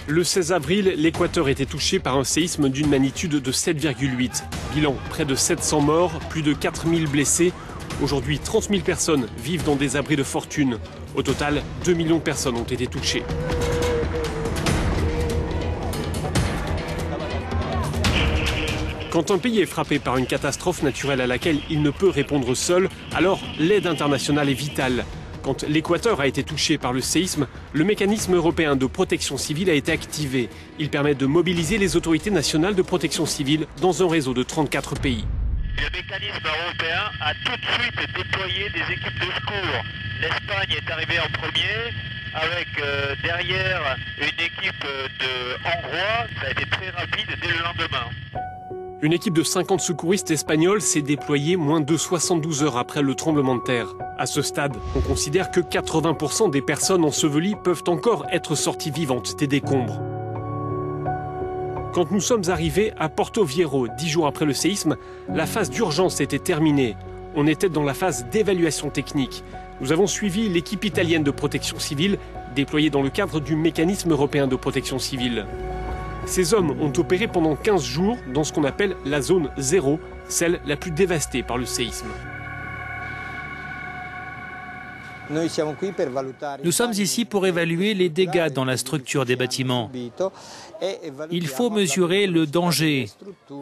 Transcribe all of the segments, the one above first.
Le 16 avril, l'Équateur était touché par un séisme d'une magnitude de 7,8. Bilan, près de 700 morts, plus de 4000 blessés. Aujourd'hui, 30 000 personnes vivent dans des abris de fortune. Au total, 2 millions de personnes ont été touchées. Quand un pays est frappé par une catastrophe naturelle à laquelle il ne peut répondre seul, alors l'aide internationale est vitale. Quand l'Équateur a été touché par le séisme, le mécanisme européen de protection civile a été activé. Il permet de mobiliser les autorités nationales de protection civile dans un réseau de 34 pays. Le mécanisme européen a tout de suite déployé des équipes de secours. L'Espagne est arrivée en premier, avec derrière une équipe de Hongrois. Ça a été très rapide dès le lendemain. Une équipe de 50 secouristes espagnols s'est déployée moins de 72 heures après le tremblement de terre. À ce stade, on considère que 80% des personnes ensevelies peuvent encore être sorties vivantes des décombres. Quand nous sommes arrivés à Porto Viejo, 10 jours après le séisme, la phase d'urgence était terminée. On était dans la phase d'évaluation technique. Nous avons suivi l'équipe italienne de protection civile, déployée dans le cadre du mécanisme européen de protection civile. Ces hommes ont opéré pendant 15 jours dans ce qu'on appelle la zone 0, celle la plus dévastée par le séisme. Nous sommes ici pour évaluer les dégâts dans la structure des bâtiments. Il faut mesurer le danger,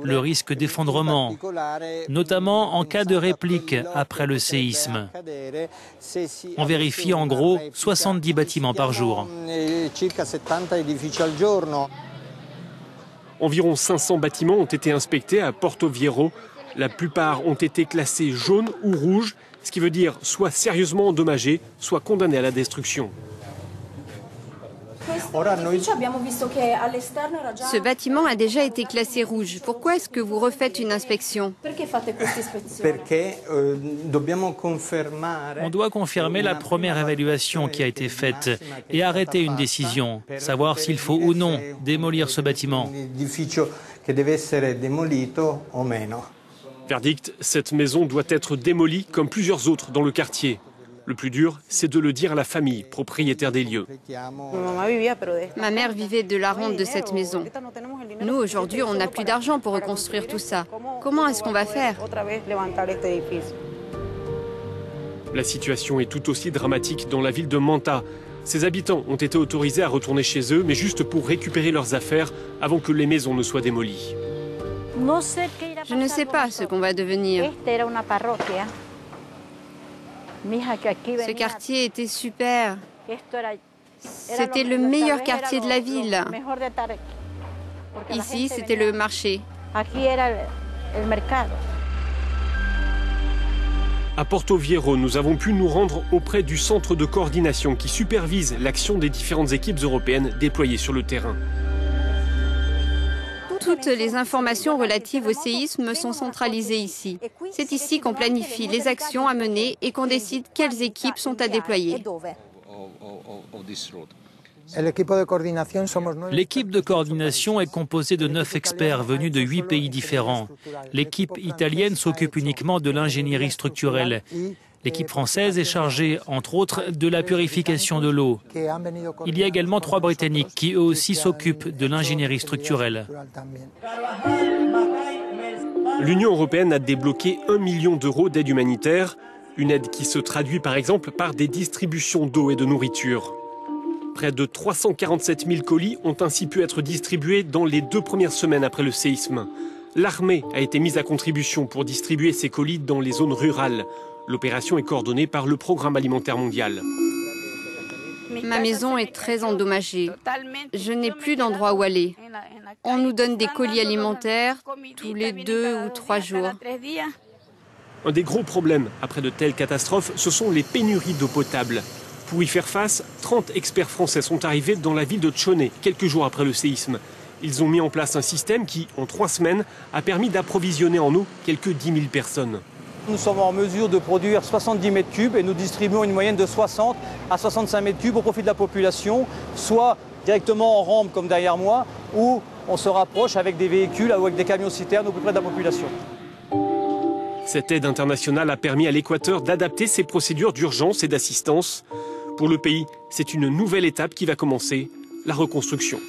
le risque d'effondrement, notamment en cas de réplique après le séisme. On vérifie en gros 70 bâtiments par jour. Environ 500 bâtiments ont été inspectés à Porto Viejo. La plupart ont été classés jaunes ou rouges, ce qui veut dire soit sérieusement endommagés, soit condamnés à la destruction. Ce bâtiment a déjà été classé rouge. Pourquoi est-ce que vous refaites une inspection? On doit confirmer la première évaluation qui a été faite et arrêter une décision, savoir s'il faut ou non démolir ce bâtiment. Verdict, cette maison doit être démolie comme plusieurs autres dans le quartier. Le plus dur, c'est de le dire à la famille, propriétaire des lieux. Ma mère vivait de la rente de cette maison. Nous, aujourd'hui, on n'a plus d'argent pour reconstruire tout ça. Comment est-ce qu'on va faire? La situation est tout aussi dramatique dans la ville de Manta. Ses habitants ont été autorisés à retourner chez eux, mais juste pour récupérer leurs affaires avant que les maisons ne soient démolies. Je ne sais pas ce qu'on va devenir. Ce quartier était super. C'était le meilleur quartier de la ville. Ici, c'était le marché. À Porto Viejo, nous avons pu nous rendre auprès du centre de coordination qui supervise l'action des différentes équipes européennes déployées sur le terrain. Toutes les informations relatives au séisme sont centralisées ici. C'est ici qu'on planifie les actions à mener et qu'on décide quelles équipes sont à déployer. L'équipe de coordination est composée de 9 experts venus de 8 pays différents. L'équipe italienne s'occupe uniquement de l'ingénierie structurelle. L'équipe française est chargée, entre autres, de la purification de l'eau. Il y a également 3 Britanniques qui eux aussi s'occupent de l'ingénierie structurelle. L'Union européenne a débloqué 1 million d'euros d'aide humanitaire, une aide qui se traduit par exemple par des distributions d'eau et de nourriture. Près de 347 000 colis ont ainsi pu être distribués dans les 2 premières semaines après le séisme. L'armée a été mise à contribution pour distribuer ces colis dans les zones rurales. L'opération est coordonnée par le Programme alimentaire mondial. Ma maison est très endommagée. Je n'ai plus d'endroit où aller. On nous donne des colis alimentaires tous les 2 ou 3 jours. Un des gros problèmes après de telles catastrophes, ce sont les pénuries d'eau potable. Pour y faire face, 30 experts français sont arrivés dans la ville de Chone quelques jours après le séisme. Ils ont mis en place un système qui, en 3 semaines, a permis d'approvisionner en eau quelques 10 000 personnes. Nous sommes en mesure de produire 70 mètres cubes et nous distribuons une moyenne de 60 à 65 mètres cubes au profit de la population, soit directement en rampe comme derrière moi, ou on se rapproche avec des véhicules ou avec des camions-citernes au plus près de la population. Cette aide internationale a permis à l'Équateur d'adapter ses procédures d'urgence et d'assistance. Pour le pays, c'est une nouvelle étape qui va commencer, la reconstruction.